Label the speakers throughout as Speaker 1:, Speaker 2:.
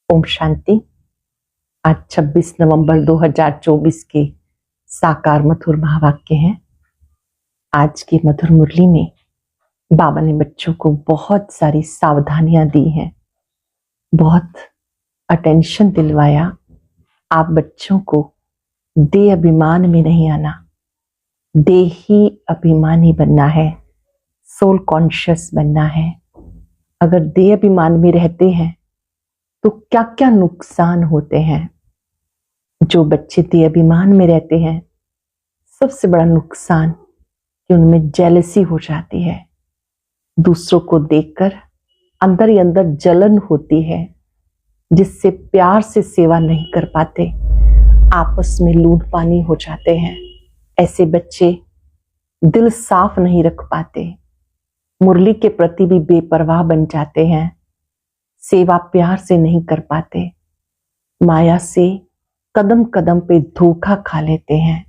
Speaker 1: ओम शांति। आज 26 नवंबर 2024 के साकार मधुर महावाक्य हैं। आज की मधुर मुरली में बाबा ने बच्चों को बहुत सारी सावधानियां दी हैं, बहुत अटेंशन दिलवाया। आप बच्चों को देह अभिमान में नहीं आना, देही अभिमानी बनना है, सोल कॉन्शियस बनना है। अगर देह अभिमान में रहते हैं तो क्या क्या नुकसान होते हैं। जो बच्चे देह अभिमान में रहते हैं, सबसे बड़ा नुकसान कि उनमें जेलसी हो जाती है, दूसरों को देखकर अंदर ही अंदर जलन होती है, जिससे प्यार से सेवा नहीं कर पाते, आपस में लूट पानी हो जाते हैं। ऐसे बच्चे दिल साफ नहीं रख पाते, मुरली के प्रति भी बेपरवाह बन जाते हैं, सेवा प्यार से नहीं कर पाते, माया से कदम कदम पे धोखा खा लेते हैं।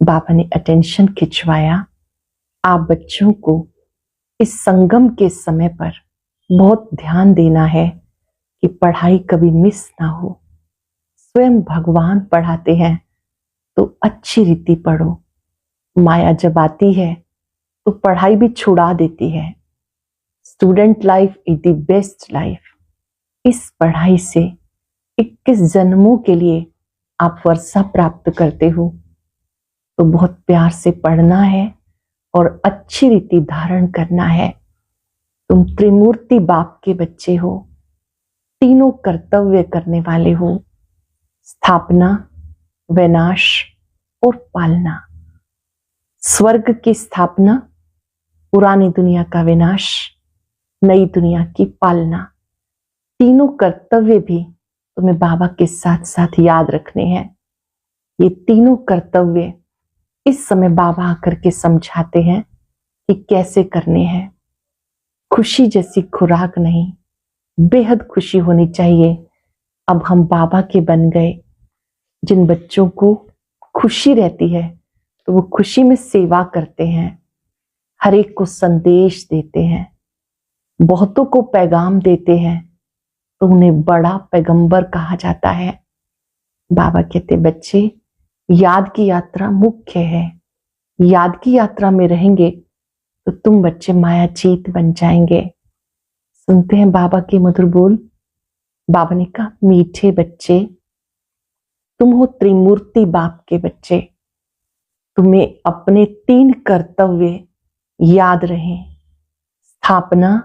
Speaker 1: बाबा ने अटेंशन खिंचवाया। आप बच्चों को इस संगम के समय पर बहुत ध्यान देना है कि पढ़ाई कभी मिस ना हो। स्वयं भगवान पढ़ाते हैं तो अच्छी रीति पढ़ो। माया जब आती है तो पढ़ाई भी छुड़ा देती है। Student life is the best life. इस पढ़ाई से 21 जन्मों के लिए आप वर्षा प्राप्त करते हो, तो बहुत प्यार से पढ़ना है और अच्छी रीति धारण करना है। तुम त्रिमूर्ति बाप के बच्चे हो, तीनों कर्तव्य करने वाले हो, स्थापना, विनाश और पालना। स्वर्ग की स्थापना, पुरानी दुनिया का विनाश, नई दुनिया की पालना। तीनों कर्तव्य भी तुम्हें बाबा के साथ साथ याद रखने हैं। ये तीनों कर्तव्य इस समय बाबा आकर के समझाते हैं कि कैसे करने हैं। खुशी जैसी खुराक नहीं, बेहद खुशी होनी चाहिए। अब हम बाबा के बन गए। जिन बच्चों को खुशी रहती है तो वो खुशी में सेवा करते हैं, हर एक को संदेश देते हैं, बहुतों को पैगाम देते हैं, तो उन्हें बड़ा पैगंबर कहा जाता है। बाबा कहते बच्चे, याद की यात्रा मुख्य है। याद की यात्रा में रहेंगे तो तुम बच्चे मायाजीत बन जाएंगे। सुनते हैं बाबा के मधुर बोल। बाबा ने कहा, मीठे बच्चे, तुम हो त्रिमूर्ति बाप के बच्चे। तुम्हें अपने 3 कर्तव्य याद रहें, स्थापना,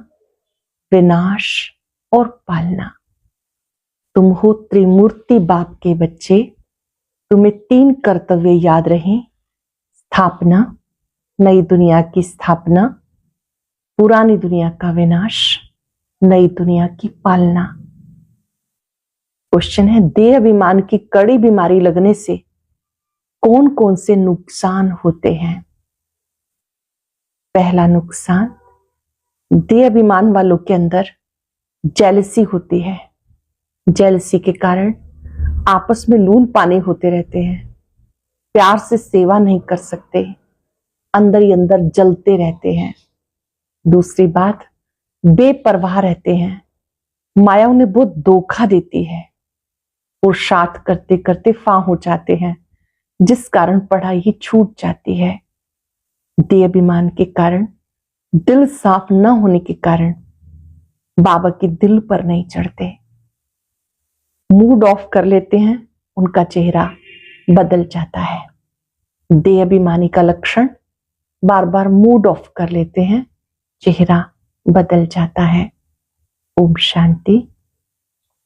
Speaker 1: विनाश और पालना। तुम हो त्रिमूर्ति बाप के बच्चे, तुम्हें 3 कर्तव्य याद रहें, स्थापना, नई दुनिया की स्थापना, पुरानी दुनिया का विनाश, नई दुनिया की पालना। क्वेश्चन है, देह अभिमान की कड़ी बीमारी लगने से कौन कौन से नुकसान होते हैं। पहला नुकसान, देह अभिमान वालों के अंदर जेलसी होती है। जेलसी के कारण आपस में लून पानी होते रहते हैं, प्यार से सेवा नहीं कर सकते, अंदर ही अंदर जलते रहते हैं। दूसरी बात, बेपरवाह रहते हैं, माया उन्हें बहुत धोखा देती है, पुरुषार्थ करते करते फां हो जाते हैं, जिस कारण पढ़ाई ही छूट जाती है। देह अभिमान के कारण, दिल साफ न होने के कारण बाबा के दिल पर नहीं चढ़ते, मूड ऑफ कर लेते हैं, उनका चेहरा बदल जाता है। देह अभिमानी का लक्षण, बार बार मूड ऑफ कर लेते हैं, चेहरा बदल जाता है। ओम शांति।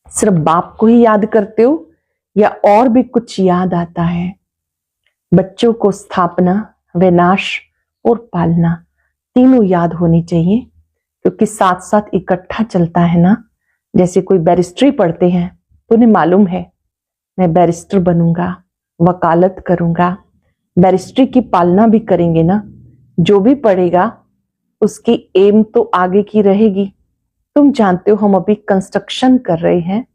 Speaker 1: सिर्फ बाप को ही याद करते हो या और भी कुछ याद आता है। बच्चों को स्थापना, विनाश और पालना तीनों याद होनी चाहिए, क्योंकि साथ साथ इकट्ठा चलता है ना। जैसे कोई बैरिस्ट्री पढ़ते हैं तो उन्हें मालूम है मैं बैरिस्टर बनूंगा, वकालत करूंगा, बैरिस्ट्री की पालना भी करेंगे ना। जो भी पढ़ेगा उसकी एम तो आगे की रहेगी। तुम जानते हो हम अभी कंस्ट्रक्शन कर रहे हैं,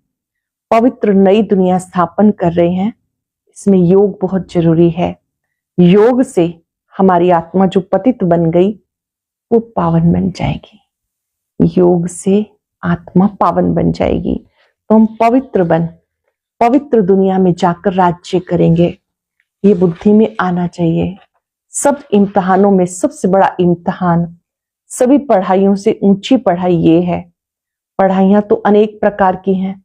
Speaker 1: पवित्र नई दुनिया स्थापन कर रहे हैं। इसमें योग बहुत जरूरी है। योग से हमारी आत्मा जो पतित बन गई वो पावन बन जाएगी। योग से आत्मा पावन बन जाएगी। तो हम पवित्र दुनिया में जाकर राज्य करेंगे। ये बुद्धि में आना चाहिए। सब इम्तिहानों में सबसे बड़ा इम्तिहान, सभी पढ़ाइयों से ऊंची पढ़ाई ये है। पढ़ाइयां तो अनेक प्रकार की हैं,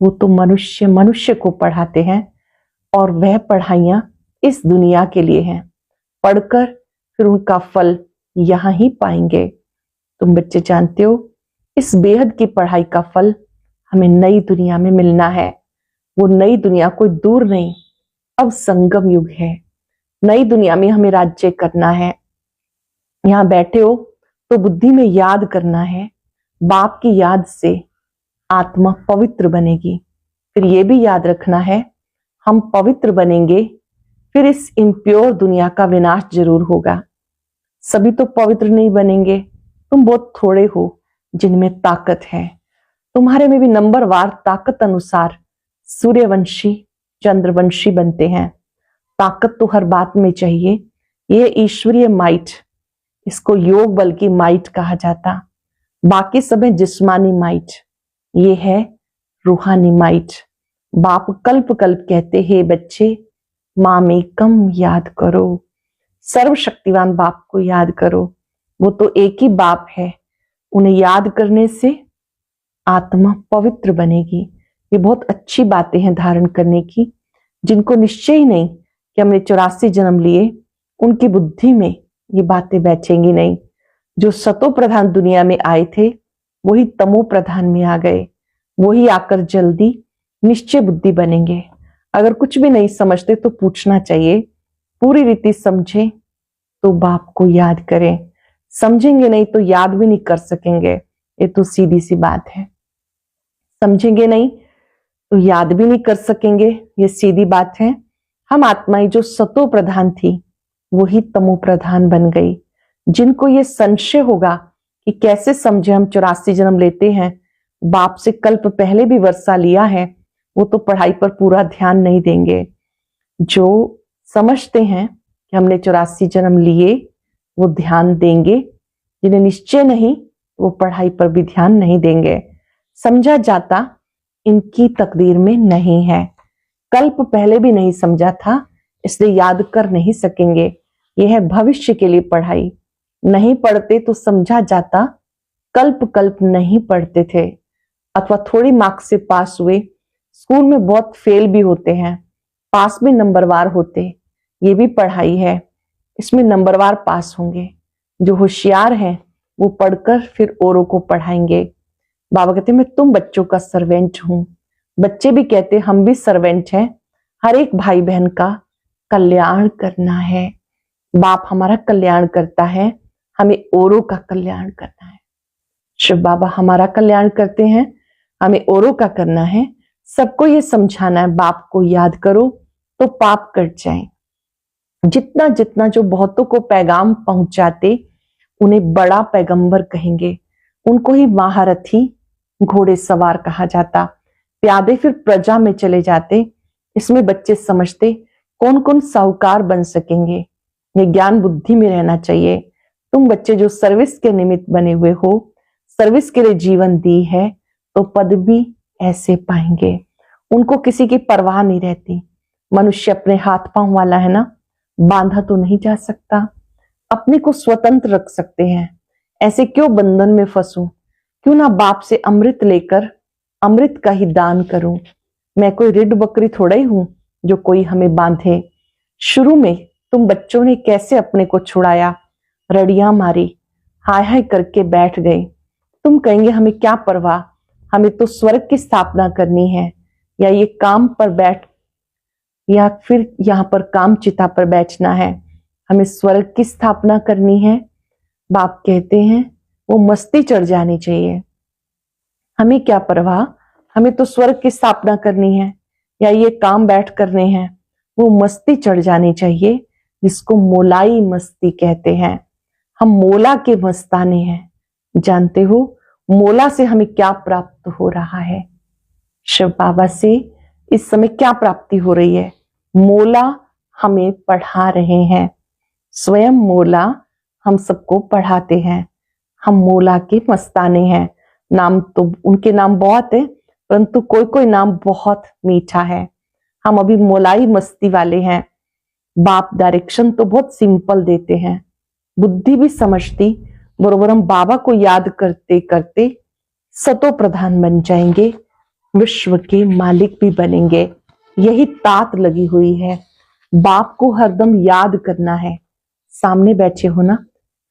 Speaker 1: वो तो मनुष्य को पढ़ाते हैं, और वह पढ़ाइयां इस दुनिया के लिए हैं। पढ़कर फिर उनका फल यहां ही पाएंगे। तुम बच्चे जानते हो, इस बेहद की पढ़ाई का फल हमें नई दुनिया में मिलना है। वो नई दुनिया कोई दूर नहीं, अब संगम युग है। नई दुनिया में हमें राज्य करना है। यहां बैठे हो तो बुद्धि में याद करना है, बाप की याद से आत्मा पवित्र बनेगी। फिर ये भी याद रखना है, हम पवित्र बनेंगे फिर इस इम्प्योर दुनिया का विनाश जरूर होगा। सभी तो पवित्र नहीं बनेंगे, तुम बहुत थोड़े हो जिनमें ताकत है। तुम्हारे में भी नंबरवार ताकत अनुसार सूर्यवंशी चंद्रवंशी बनते हैं। ताकत तो हर बात में चाहिए। ये ईश्वरीय माइट, इसको योग बल की माइट कहा जाता। बाकी सब है जिस्मानी माइट, ये है रूहानी माइट। बाप कल्प कल्प कहते हैं बच्चे मामेकम याद करो, सर्वशक्तिवान बाप को याद करो। वो तो एक ही बाप है, उन्हें याद करने से आत्मा पवित्र बनेगी। ये बहुत अच्छी बातें हैं धारण करने की। जिनको निश्चय ही नहीं कि हमने 84 जन्म लिए, उनकी बुद्धि में ये बातें बैठेंगी नहीं। जो सतो प्रधान दुनिया में आए थे वही तमो प्रधान में आ गए, वही आकर जल्दी निश्चय बुद्धि बनेंगे। अगर कुछ भी नहीं समझते तो पूछना चाहिए, पूरी रीति समझे तो बाप को याद करें। समझेंगे नहीं तो याद भी नहीं कर सकेंगे, ये तो सीधी सी बात है। समझेंगे नहीं तो याद भी नहीं कर सकेंगे, ये सीधी बात है। हम आत्माएं जो सतो प्रधान थी वही तमो प्रधान बन गई। जिनको ये संशय होगा कि कैसे समझे हम 84 जन्म लेते हैं, बाप से कल्प पहले भी वर्षा लिया है, वो तो पढ़ाई पर पूरा ध्यान नहीं देंगे। जो समझते हैं कि हमने 84 जन्म लिए वो ध्यान देंगे, जिन्हें निश्चय नहीं वो पढ़ाई पर भी ध्यान नहीं देंगे। समझा जाता इनकी तकदीर में नहीं है। कल्प पहले भी नहीं समझा था, इसलिए याद कर नहीं सकेंगे। यह है भविष्य के लिए पढ़ाई। नहीं पढ़ते तो समझा जाता कल्प कल्प नहीं पढ़ते थे, अथवा थोड़ी मार्क्स से पास हुए। स्कूल में बहुत फेल भी होते हैं, पास में नंबरवार होते, ये भी पढ़ाई है। इसमें नंबरवार पास होंगे। जो होशियार हैं वो पढ़कर फिर औरों को पढ़ाएंगे। बाबा कहते मैं तुम बच्चों का सर्वेंट हूं। बच्चे भी कहते हम भी सर्वेंट हैं, हर एक भाई बहन का कल्याण करना है। बाप हमारा कल्याण करता है, हमें औरों का कल्याण करना है। शिव बाबा हमारा कल्याण करते हैं, हमें औरों का करना है। सबको ये समझाना है, बाप को याद करो तो पाप कट जाए। जितना जितना जो बहुतों को पैगाम पहुंचाते उन्हें बड़ा पैगंबर कहेंगे। उनको ही महारथी घोड़े सवार कहा जाता। प्यादे फिर प्रजा में चले जाते। इसमें बच्चे समझते कौन कौन साहूकार बन सकेंगे। ये ज्ञान बुद्धि में रहना चाहिए। तुम बच्चे जो सर्विस के निमित्त बने हुए हो, सर्विस के लिए जीवन दी है, तो पद भी ऐसे पाएंगे। उनको किसी की परवाह नहीं रहती। मनुष्य अपने हाथ पांव वाला है ना, बांधा तो नहीं जा सकता, अपने को स्वतंत्र रख सकते हैं। ऐसे क्यों बंधन में फंसूं? क्यों ना बाप से अमृत लेकर अमृत का ही दान करूं। मैं कोई रिड बकरी थोड़ा ही हूं जो कोई हमें बांधे। शुरू में तुम बच्चों ने कैसे अपने को छुड़ाया, रड़ियां मारी, हाय हाय करके बैठ गए। तुम कहेंगे हमें क्या परवाह, हमें तो स्वर्ग की स्थापना करनी है, या ये काम पर बैठ, या फिर यहाँ पर काम चिता पर बैठना है। हमें स्वर्ग की स्थापना करनी है। बाप कहते हैं वो मस्ती चढ़ जानी चाहिए। हमें क्या परवाह, हमें तो स्वर्ग की स्थापना करनी है, या ये काम बैठ करने हैं। वो मस्ती चढ़ जानी चाहिए, जिसको मोलाई मस्ती कहते हैं। हम मोला के मस्ताने हैं। जानते हो मोला से हमें क्या प्राप्त हो रहा है? शिव बाबा से इस समय क्या प्राप्ति हो रही है? मोला हमें पढ़ा रहे हैं। स्वयं मोला हम सबको पढ़ाते हैं। हम मोला के मस्ताने हैं। नाम तो उनके नाम बहुत है, परंतु कोई कोई नाम बहुत मीठा है। हम अभी मोलाई मस्ती वाले हैं। बाप डायरेक्शन तो बहुत सिंपल देते हैं, बुद्धि भी समझती, बरोबर हम बाबा को याद करते करते सतो प्रधान बन जाएंगे, विश्व के मालिक भी बनेंगे। यही तात लगी हुई है। बाप को हरदम याद करना है। सामने बैठे हो ना,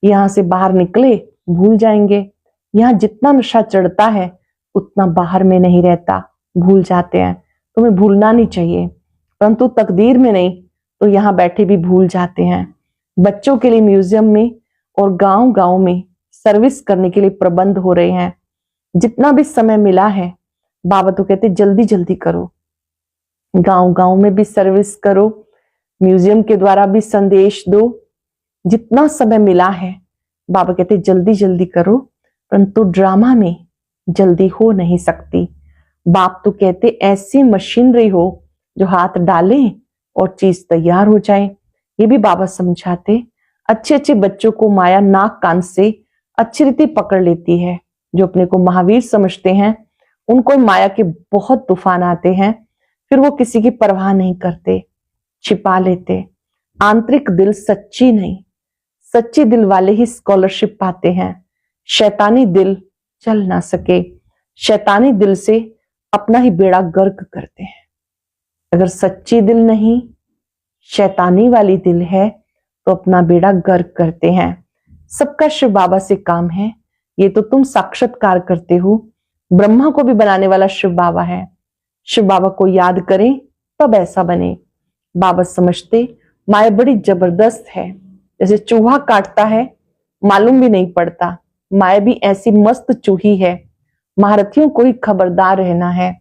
Speaker 1: यहां से बाहर निकले भूल जाएंगे। यहाँ जितना नशा चढ़ता है उतना बाहर में नहीं रहता, भूल जाते हैं। तुम्हें भूलना नहीं चाहिए, परंतु तकदीर में नहीं तो यहाँ बैठे भी भूल जाते हैं। बच्चों के लिए म्यूजियम में और गांव गांव में सर्विस करने के लिए प्रबंध हो रहे हैं। जितना भी समय मिला है, बाबा तो कहते जल्दी जल्दी करो, गांव गांव में भी सर्विस करो, म्यूजियम के द्वारा भी संदेश दो। जितना समय मिला है, बाबा कहते जल्दी जल्दी करो, परंतु ड्रामा में जल्दी हो नहीं सकती। बाप तो कहते ऐसी मशीनरी हो जो हाथ डाले और चीज तैयार हो जाए। ये भी बाबा समझाते। अच्छे अच्छे बच्चों को माया नाक कान से अच्छी रीति पकड़ लेती है। जो अपने को महावीर समझते हैं उनको माया के बहुत तूफान आते हैं, फिर वो किसी की परवाह नहीं करते, छिपा लेते। आंतरिक दिल सच्ची नहीं, सच्ची दिल वाले ही स्कॉलरशिप पाते हैं। शैतानी दिल चल ना सके, शैतानी दिल से अपना ही बेड़ा गर्क करते हैं। अगर सच्ची दिल नहीं, शैतानी वाली दिल है तो अपना बेड़ा गर्क करते हैं। सबका शिव बाबा से काम है, ये तो तुम साक्षात्कार करते हो। ब्रह्मा को भी बनाने वाला शिव बाबा है। शिव बाबा को याद करें तब ऐसा बने। बाबा समझते माया बड़ी जबरदस्त है, जैसे चूहा काटता है मालूम भी नहीं पड़ता। माया भी ऐसी मस्त चूही है। महारथियों को ही खबरदार रहना है।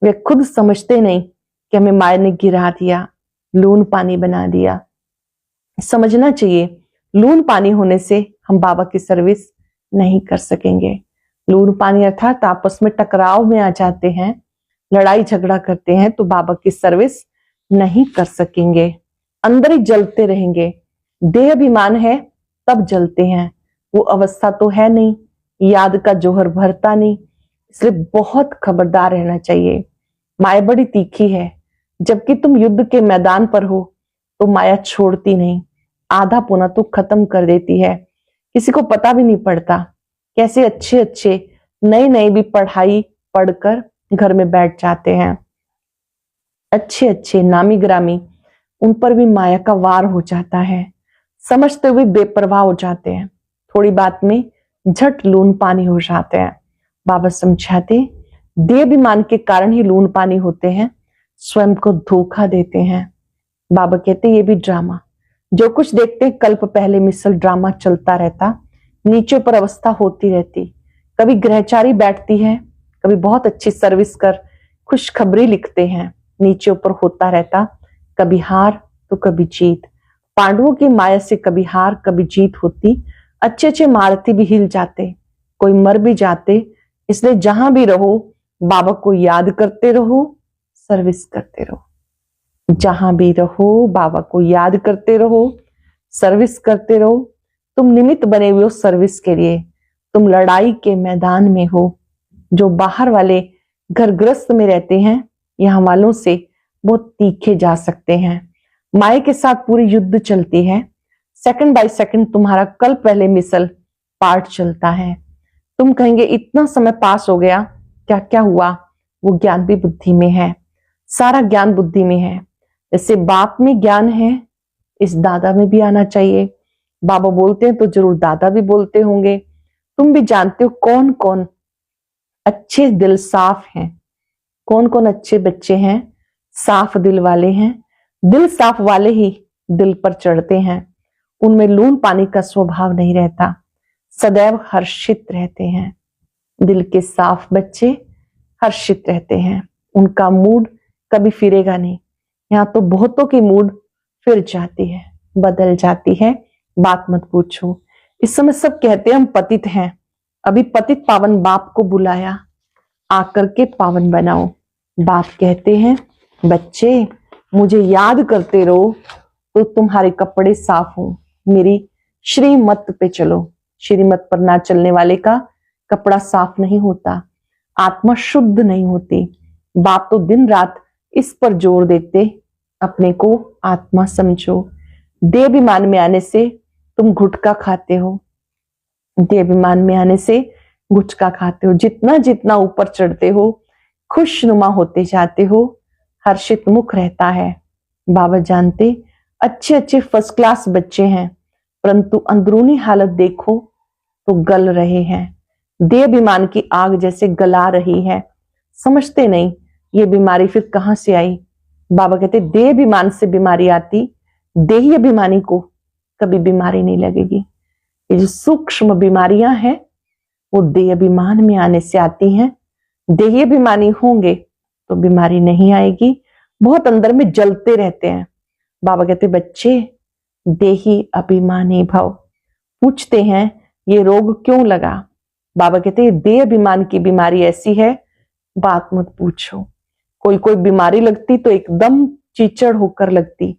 Speaker 1: वे खुद समझते नहीं कि हमें माया ने गिरा दिया, लून पानी बना दिया। समझना चाहिए लून पानी होने से हम बाबा की सर्विस नहीं कर सकेंगे। लून पानी अर्थात आपस में टकराव में आ जाते हैं, लड़ाई झगड़ा करते हैं तो बाबा की सर्विस नहीं कर सकेंगे। अंदर ही जलते रहेंगे। देह अभिमान है तब जलते हैं, वो अवस्था तो है नहीं, याद का जोहर भरता नहीं। इसलिए बहुत खबरदार रहना चाहिए। माया बड़ी तीखी है, जबकि तुम युद्ध के मैदान पर हो तो माया छोड़ती नहीं, आधा पुना तो खत्म कर देती है। किसी को पता भी नहीं पड़ता कैसे अच्छे अच्छे नई नई भी पढ़ाई पढ़कर घर में बैठ जाते हैं। अच्छे अच्छे नामी ग्रामी, उन पर भी माया का वार हो जाता है। समझते हुए बेपरवाह हो जाते हैं, थोड़ी बात में झट लून पानी हो जाते हैं। बाबा समझाते देह अभिमान के कारण ही लून पानी होते हैं, स्वयं को धोखा देते हैं। बाबा कहते ये भी ड्रामा, जो कुछ देखते कल्प पहले मिसल ड्रामा चलता रहता, नीचे पर अवस्था होती रहती। कभी ग्रहचारी बैठती है, कभी बहुत अच्छी सर्विस कर खुशखबरी लिखते हैं, नीचे ऊपर होता रहता, कभी हार तो कभी जीत। पांडवों की माया से कभी हार कभी जीत होती। अच्छे अच्छे महारथी भी हिल जाते, कोई मर भी जाते। इसलिए जहां भी रहो बाबा को याद करते रहो, सर्विस करते रहो। जहां भी रहो बाबा को याद करते रहो, सर्विस करते रहो। तुम निमित्त बने हुए हो सर्विस के लिए, तुम लड़ाई के मैदान में हो। जो बाहर वाले घर ग्रस्त में रहते हैं, यहाँ वालों से बहुत तीखे जा सकते हैं। माया के साथ पूरी युद्ध चलती है, सेकंड बाय सेकंड तुम्हारा कल पहले मिसल पार्ट चलता है। तुम कहेंगे इतना समय पास हो गया, क्या क्या हुआ? वो ज्ञान भी बुद्धि में है, सारा ज्ञान बुद्धि में है। जैसे बाप में ज्ञान है, इस दादा में भी आना चाहिए। बाबा बोलते हैं तो जरूर दादा भी बोलते होंगे। तुम भी जानते हो कौन कौन अच्छे दिल साफ हैं, कौन कौन अच्छे बच्चे हैं, साफ दिल वाले हैं। दिल साफ वाले ही दिल पर चढ़ते हैं, उनमें लून पानी का स्वभाव नहीं रहता, सदैव हर्षित रहते हैं। दिल के साफ बच्चे हर्षित रहते हैं, उनका मूड कभी फिरेगा नहीं। यहाँ तो बहुतों की मूड फिर जाती है, बदल जाती है, बात मत पूछो। इस समय सब कहते हैं हम पतित हैं, अभी पतित पावन बाप को बुलाया, आकर के पावन बनाओ। बाप कहते हैं बच्चे मुझे याद करते रहो तो तुम्हारे कपड़े साफ हो, मेरी श्रीमत पे चलो। श्रीमत पर ना चलने वाले का कपड़ा साफ नहीं होता। आत्मा शुद्ध नहीं होती। बाप तो दिन रात इस पर जोर देते, अपने को आत्मा समझो। देहाभिमान में आने से तुम गुटखा खाते हो, देहाभिमान में आने से गुटखा खाते हो। जितना जितना ऊपर चढ़ते हो, खुशनुमा होते जाते हो, हर्षित मुख रहता है। बाबा जानते अच्छे अच्छे फर्स्ट क्लास बच्चे हैं, परंतु अंदरूनी हालत देखो तो गल रहे हैं। देहाभिमान की आग जैसे गला रही है। समझते नहीं ये बीमारी फिर कहां से आई। बाबा कहते देहाभिमान से बीमारी आती, देही अभिमानी को कभी बीमारी नहीं लगेगी। ये जो सूक्ष्म बीमारियां हैं वो देहाभिमान में आने से आती हैं। देही अभिमानी होंगे तो बीमारी नहीं आएगी। बहुत अंदर में जलते रहते हैं। बाबा कहते बच्चे देही अभिमानी भव। पूछते हैं ये रोग क्यों लगा। बाबा कहते देह अभिमान की बीमारी ऐसी है, बात मत पूछो। कोई कोई बीमारी लगती तो एकदम चिचड़ होकर लगती,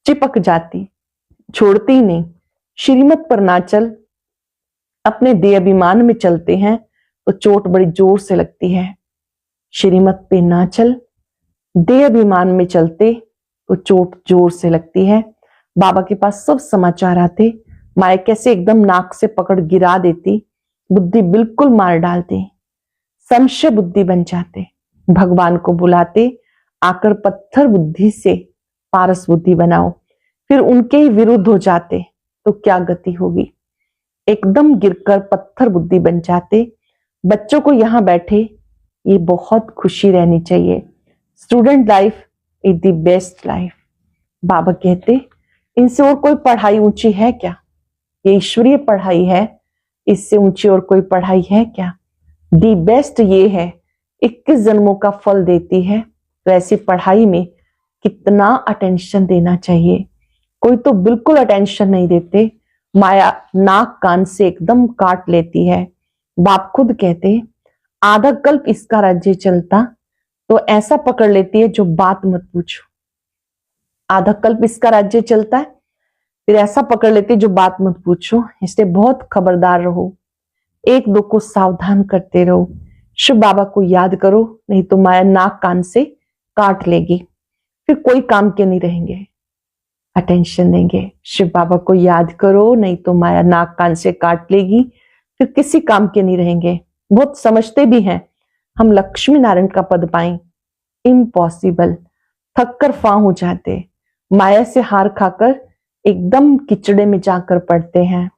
Speaker 1: चिपक जाती, छोड़ती नहीं। श्रीमत पर ना चल, अपने देह अभिमान में चलते हैं तो चोट बड़ी जोर से लगती है। श्रीमत पे ना चल, देह अभिमान में चलते तो चोट जोर से लगती है। बाबा के पास सब समाचार आते, माया कैसे एकदम नाक से पकड़ गिरा देती, बुद्धि बिल्कुल मार डालते, संशय बुद्धि बन जाते। भगवान को बुलाते, आकर पत्थर बुद्धि से पारस बुद्धि बनाओ, फिर उनके ही विरुद्ध हो जाते तो क्या गति होगी। एकदम गिरकर पत्थर बुद्धि बन जाते। बच्चों को यहां बैठे ये बहुत खुशी रहनी चाहिए। Student life is the best life. बाबा कहते इनसे और कोई पढ़ाई ऊंची है क्या। ये ईश्वरीय पढ़ाई है, इससे ऊंची और कोई पढ़ाई है क्या। दी बेस्ट ये है, 21 जन्मों का फल देती है। तो ऐसी पढ़ाई में कितना अटेंशन देना चाहिए। कोई तो बिल्कुल अटेंशन नहीं देते, माया नाक कान से एकदम काट लेती है। बाप खुद कहते आधा कल्प इसका राज्य चलता, तो ऐसा पकड़ लेती है जो बात मत पूछो। आधा कल्प इसका राज्य चलता है, फिर ऐसा पकड़ लेती है जो बात मत पूछो। इसलिए बहुत खबरदार रहो, एक दो को सावधान करते रहो। शिव बाबा को याद करो, नहीं तो माया नाक कान से काट लेगी, फिर कोई काम के नहीं रहेंगे। अटेंशन देंगे, शिव बाबा को याद करो, नहीं तो माया नाक कान से काट लेगी, फिर किसी काम के नहीं रहेंगे। बहुत समझते भी हैं हम लक्ष्मी नारायण का पद पाएं, इम्पॉसिबल। थक कर फां हो जाते, माया से हार खाकर एकदम किचड़े में जाकर पड़ते हैं।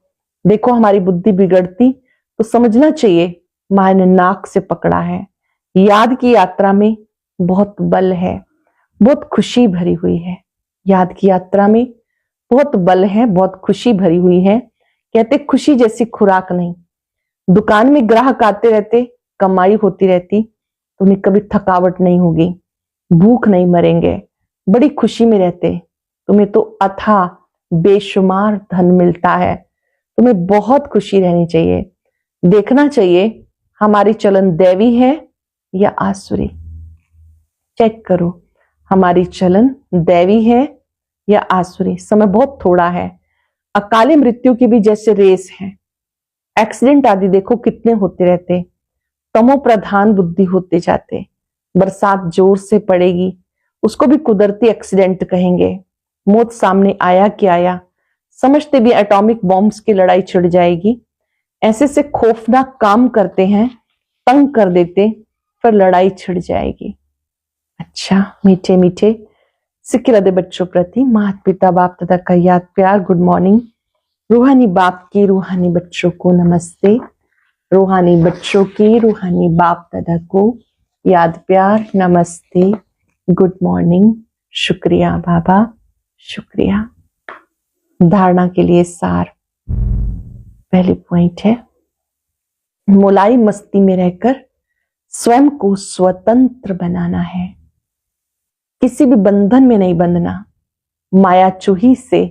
Speaker 1: देखो हमारी बुद्धि बिगड़ती तो समझना चाहिए माया ने नाक से पकड़ा है। याद की यात्रा में बहुत बल है, बहुत खुशी भरी हुई है। याद की यात्रा में बहुत बल है, बहुत खुशी भरी हुई है। कहते खुशी जैसी खुराक नहीं। दुकान में ग्राहक आते रहते, कमाई होती रहती, तो उन्हें कभी थकावट नहीं होगी, भूख नहीं मरेंगे, बड़ी खुशी में रहते। तुम्हें तो अथाह बेशुमार धन मिलता है, तुम्हें बहुत खुशी रहनी चाहिए। देखना चाहिए हमारी चलन दैवी है या आसुरी। चेक करो हमारी चलन दैवी है या आसुरी। समय बहुत थोड़ा है। अकाली मृत्यु की भी जैसे रेस है। एक्सीडेंट आदि देखो कितने होते रहते, तमो प्रधान बुद्धि होते जाते। बरसात जोर से पड़ेगी, उसको भी कुदरती एक्सीडेंट कहेंगे। मौत सामने आया कि आया, समझते भी एटॉमिक बॉम्ब्स की लड़ाई छिड़ जाएगी। ऐसे से खौफनाक काम करते हैं, तंग कर देते, फिर लड़ाई छिड़ जाएगी। अच्छा मीठे मीठे सिक्किरादे बच्चों प्रति माता पिता बाप दादा का याद प्यार गुड मॉर्निंग। रूहानी बाप की रूहानी बच्चों को नमस्ते। रूहानी बच्चों की रूहानी बाप दादा को याद प्यार नमस्ते, गुड मॉर्निंग। शुक्रिया बाबा, शुक्रिया। धारणा के लिए सार। पहली पॉइंट है, मोलाई मस्ती में रहकर स्वयं को स्वतंत्र बनाना है। किसी भी बंधन में नहीं बंधना। माया चूही से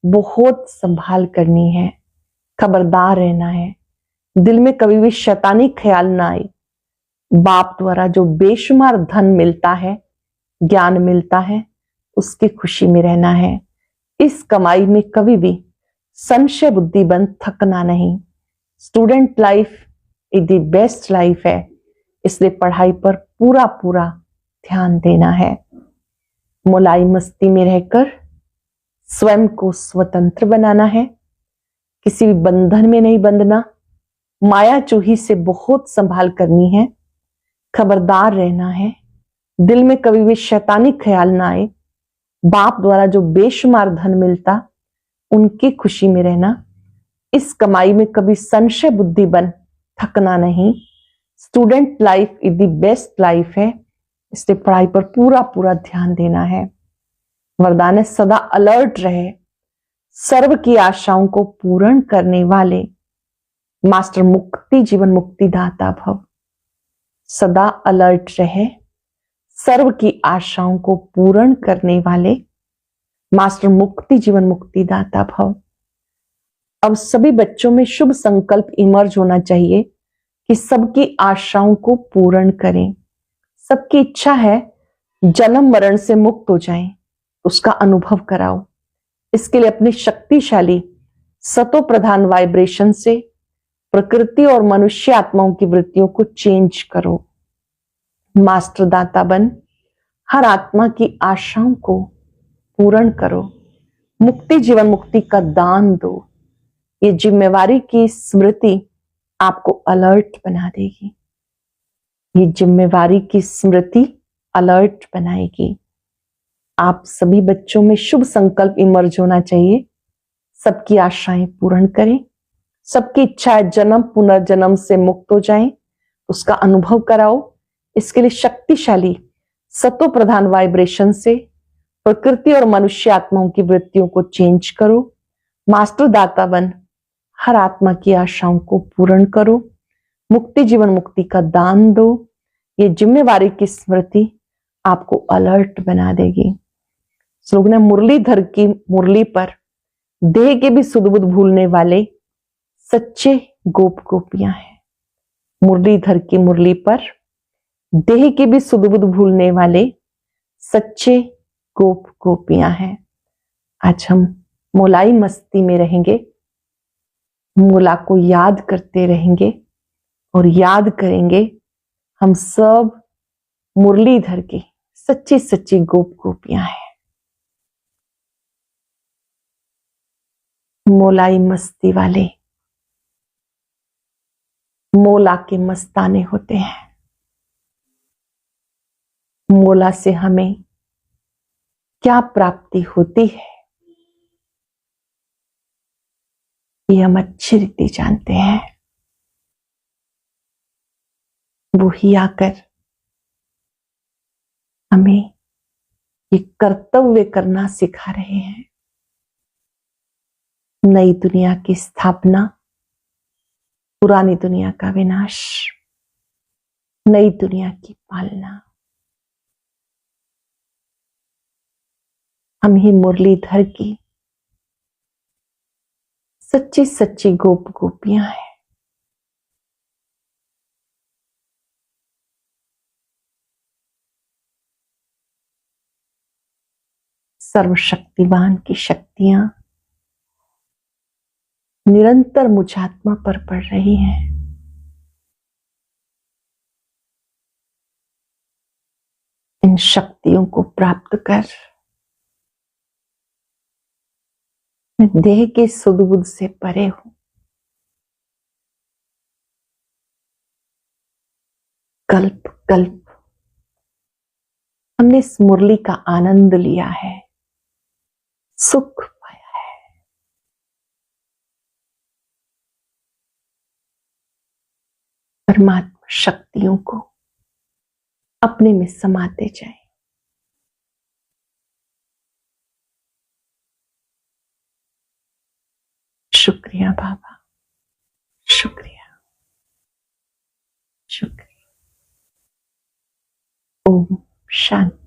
Speaker 1: बहुत संभाल करनी है, खबरदार रहना है। दिल में कभी भी शैतानी ख्याल ना आए। बाप द्वारा जो बेशुमार धन मिलता है, ज्ञान मिलता है, उसकी खुशी में रहना है। इस कमाई में कभी भी संशय बुद्धि बन थकना नहीं। Student life is the best life है। इसलिए पढ़ाई पर पूरा पूरा ध्यान देना है। मोलाई मस्ती में रहकर स्वयं को स्वतंत्र बनाना है, किसी भी बंधन में नहीं बंधना, माया चूही से बहुत संभाल करनी है, खबरदार रहना है, दिल में कभी भी शैतानी ख्याल ना आए, बाप द्वारा जो बेशुमार धन मिलता उनकी खुशी में रहना, इस कमाई में कभी संशय बुद्धि बन थकना नहीं। Student life is the best life है, इसलिए पढ़ाई पर पूरा पूरा ध्यान देना है। वरदान है सदा अलर्ट रहे, सर्व की आशाओं को पूर्ण करने वाले मास्टर मुक्ति जीवन मुक्ति दाता भव। सदा अलर्ट रहे, सर्व की आशाओं को पूर्ण करने वाले मास्टर मुक्ति जीवन मुक्ति दाता भव। अब सभी बच्चों में शुभ संकल्प इमर्ज होना चाहिए कि सबकी आशाओं को पूर्ण करें। सबकी इच्छा है जन्म मरण से मुक्त हो जाएं, उसका अनुभव कराओ। इसके लिए अपनी शक्तिशाली सतो प्रधान वाइब्रेशन से प्रकृति और मनुष्य आत्माओं की वृत्तियों को चेंज करो। मास्टर दाता बन हर आत्मा की आशाओं को पूर्ण करो। मुक्ति जीवन मुक्ति का दान दो। ये जिम्मेवारी की स्मृति आपको अलर्ट बना देगी। ये जिम्मेवारी की स्मृति अलर्ट बनाएगी। आप सभी बच्चों में शुभ संकल्प इमर्ज होना चाहिए, सबकी आशाएं पूर्ण करें, सबकी इच्छाएं जन्म पुनर्जन्म से मुक्त हो जाएं, उसका अनुभव कराओ। इसके लिए शक्तिशाली सतो प्रधान वाइब्रेशन से प्रकृति और मनुष्य आत्माओं की वृत्तियों को चेंज करो। मास्टर दाता बन हर आत्मा की आशाओं को पूर्ण करो। मुक्ति जीवन मुक्ति का दान दो। ये जिम्मेवारी की स्मृति आपको अलर्ट बना देगी। श्लोक ने मुरलीधर की मुरली पर देह के भी सुध बुध भूलने वाले सच्चे गोप गोपियां हैं। मुरलीधर की मुरली पर देह के भी सुध बुध भूलने वाले सच्चे गोप गोपियां हैं। आज हम मोलाई मस्ती में रहेंगे, मोला को याद करते रहेंगे और याद करेंगे हम सब मुरलीधर की सच्ची सच्ची गोप गोपियां हैं। मोलाई मस्ती वाले मोला के मस्ताने होते हैं। मोला से हमें क्या प्राप्ति होती है ये हम अच्छी रीति जानते हैं। वो ही आकर हमें ये कर्तव्य करना सिखा रहे हैं। नई दुनिया की स्थापना, पुरानी दुनिया का विनाश, नई दुनिया की पालना। हम ही मुरलीधर की सच्ची सच्ची गोप गोपियां हैं। सर्वशक्तिवान की शक्तियां निरंतर मुझ आत्मा पर पड़ रही हैं। इन शक्तियों को प्राप्त कर मैं देह के सुध बुध से परे हूं। कल्प कल्प हमने इस मुरली का आनंद लिया है, सुख पाया है। परमात्मा शक्तियों को अपने में समाते जाएं। शुक्रिया बाबा, शुक्रिया, शुक्रिया। ओम शांति।